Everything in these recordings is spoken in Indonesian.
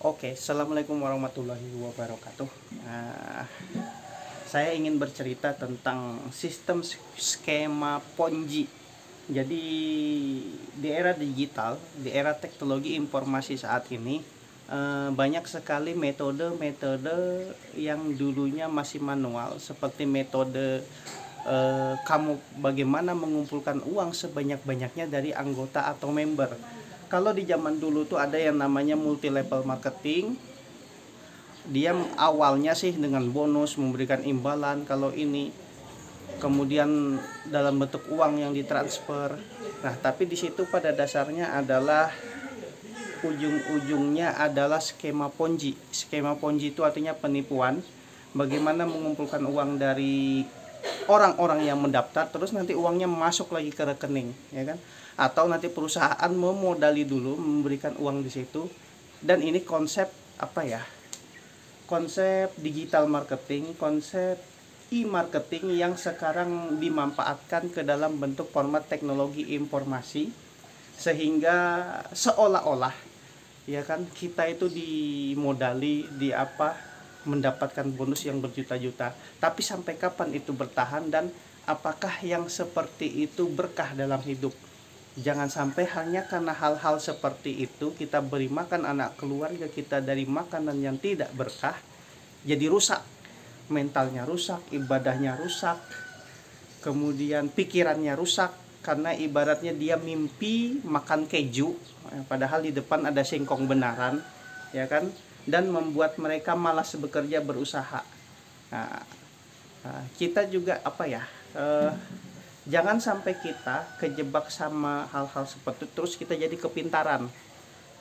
Oke, assalamualaikum warahmatullahi wabarakatuh. Saya ingin bercerita tentang sistem skema Ponzi. Jadi di era digital, di era teknologi informasi saat ini, banyak sekali metode-metode yang dulunya masih manual, seperti metode kamu bagaimana mengumpulkan uang sebanyak-banyaknya dari anggota atau member. Kalau di zaman dulu tuh ada yang namanya multi level marketing. Dia awalnya sih dengan bonus, memberikan imbalan kalau ini, kemudian dalam bentuk uang yang ditransfer. Nah, tapi di situ pada dasarnya adalah ujung-ujungnya adalah skema Ponzi. Skema Ponzi itu artinya penipuan. Bagaimana mengumpulkan uang dari orang-orang yang mendaftar, terus nanti uangnya masuk lagi ke rekening, ya kan? Atau nanti perusahaan memodali dulu, memberikan uang di situ. Dan ini konsep apa ya? Konsep digital marketing, konsep e-marketing yang sekarang dimanfaatkan ke dalam bentuk format teknologi informasi, sehingga seolah-olah ya kan kita itu dimodali di apa, mendapatkan bonus yang berjuta-juta. Tapi sampai kapan itu bertahan, dan apakah yang seperti itu berkah dalam hidup? Jangan sampai hanya karena hal-hal seperti itu kita beri makan anak keluarga kita dari makanan yang tidak berkah, jadi rusak, mentalnya rusak, ibadahnya rusak, kemudian pikirannya rusak, karena ibaratnya dia mimpi makan keju, padahal di depan ada singkong benaran, ya kan, dan membuat mereka malas bekerja, berusaha. Kita juga apa ya, jangan sampai kita kejebak sama hal-hal seperti itu, terus kita jadi kepintaran.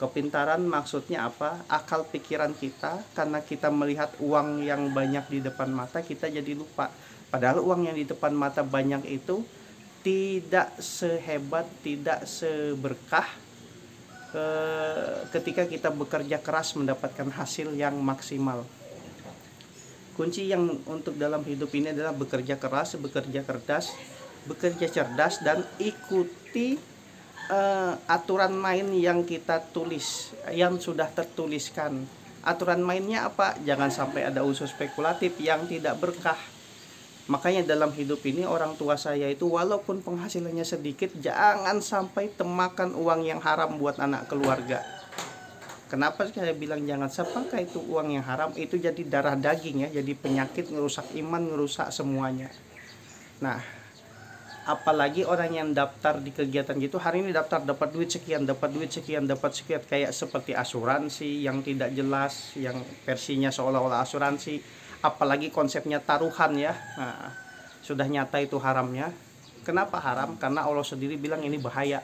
Kepintaran maksudnya apa? Akal pikiran kita, karena kita melihat uang yang banyak di depan mata, kita jadi lupa. Padahal uang yang di depan mata banyak itu tidak sehebat, tidak seberkah ketika kita bekerja keras mendapatkan hasil yang maksimal. Kunci yang untuk dalam hidup ini adalah bekerja keras, bekerja cerdas, dan ikuti aturan main yang kita tulis, yang sudah tertuliskan. Aturan mainnya apa? Jangan sampai ada unsur spekulatif yang tidak berkah. Makanya dalam hidup ini orang tua saya itu walaupun penghasilannya sedikit, jangan sampai temakan uang yang haram buat anak keluarga. Kenapa saya bilang jangan sampai itu uang yang haram? Itu jadi darah daging ya, jadi penyakit, ngerusak iman, ngerusak semuanya. Nah, apalagi orang yang daftar di kegiatan gitu, hari ini daftar dapat duit sekian, kayak seperti asuransi yang tidak jelas, yang versinya seolah-olah asuransi, apalagi konsepnya taruhan ya. Nah, sudah nyata itu haramnya. Kenapa haram? Karena Allah sendiri bilang ini bahaya.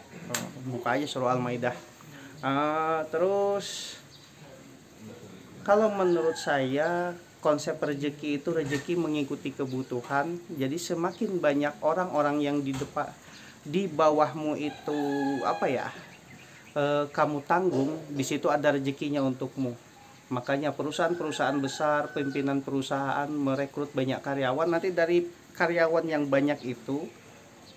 Buka aja surah Al-Maidah. Terus kalau menurut saya konsep rezeki itu rezeki mengikuti kebutuhan. Jadi semakin banyak orang-orang yang di bawahmu itu apa ya, kamu tanggung, di situ ada rezekinya untukmu. Makanya perusahaan-perusahaan besar, pimpinan perusahaan merekrut banyak karyawan. Nanti dari karyawan yang banyak itu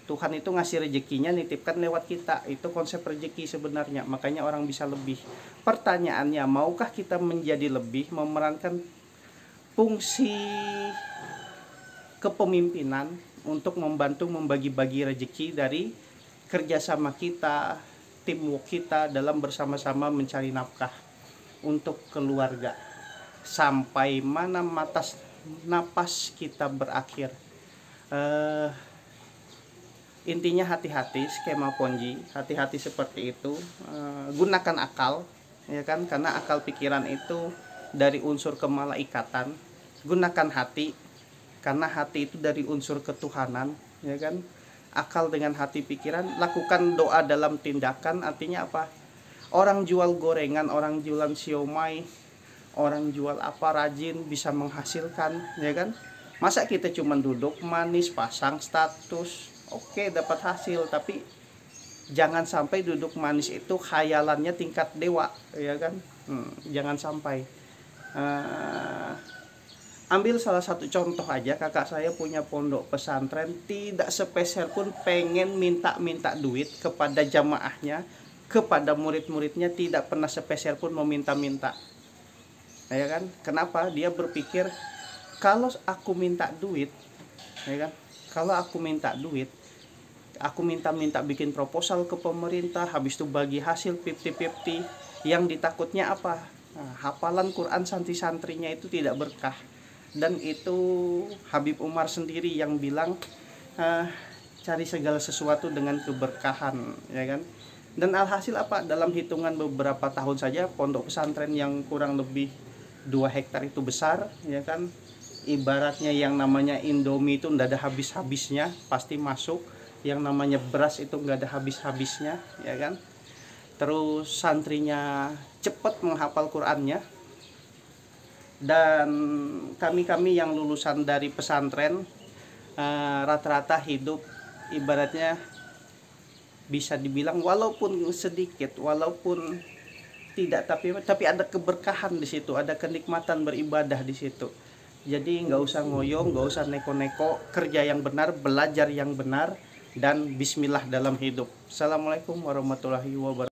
Tuhan itu ngasih rezekinya, nitipkan lewat kita. Itu konsep rezeki sebenarnya. Makanya orang bisa lebih. Pertanyaannya, maukah kita menjadi lebih, memerankan fungsi kepemimpinan untuk membantu membagi-bagi rezeki dari kerjasama kita, teamwork kita dalam bersama-sama mencari nafkah untuk keluarga sampai mana napas kita berakhir. Intinya hati-hati skema Ponzi, hati-hati seperti itu. Gunakan akal, ya kan, karena akal pikiran itu dari unsur kemalaikatan. Gunakan hati, karena hati itu dari unsur ketuhanan, ya kan. Akal dengan hati pikiran, lakukan doa dalam tindakan. Artinya apa? Orang jual gorengan, orang jualan siomay, orang jual apa rajin bisa menghasilkan, ya kan. Masa kita cuma duduk manis, pasang status, oke dapat hasil, tapi jangan sampai duduk manis itu khayalannya tingkat dewa, ya kan. Jangan sampai. Ambil salah satu contoh aja, kakak saya punya pondok pesantren, tidak sepeser pun pengen minta duit kepada jamaahnya, kepada murid-muridnya, tidak pernah sepeser pun meminta-minta. ya kan? Kenapa? Dia berpikir kalau aku minta duit, ya kan? Kalau aku minta duit, aku minta bikin proposal ke pemerintah, habis itu bagi hasil 50-50, yang ditakutnya apa? Nah, hafalan Quran santri-santrinya itu tidak berkah. Dan itu Habib Umar sendiri yang bilang, cari segala sesuatu dengan keberkahan, ya kan? Dan alhasil apa? Dalam hitungan beberapa tahun saja pondok pesantren yang kurang lebih 2 hektar itu besar, ya kan? Ibaratnya yang namanya Indomie itu nggak ada habis-habisnya, pasti masuk. Yang namanya beras itu nggak ada habis-habisnya, ya kan? Terus santrinya cepat menghafal Qurannya. Dan kami yang lulusan dari pesantren rata-rata hidup ibaratnya bisa dibilang walaupun sedikit, walaupun tidak, tapi ada keberkahan di situ, ada kenikmatan beribadah di situ. Jadi nggak usah ngoyo, nggak usah neko-neko, kerja yang benar, belajar yang benar, dan bismillah dalam hidup. Assalamualaikum warahmatullahi wabarakatuh.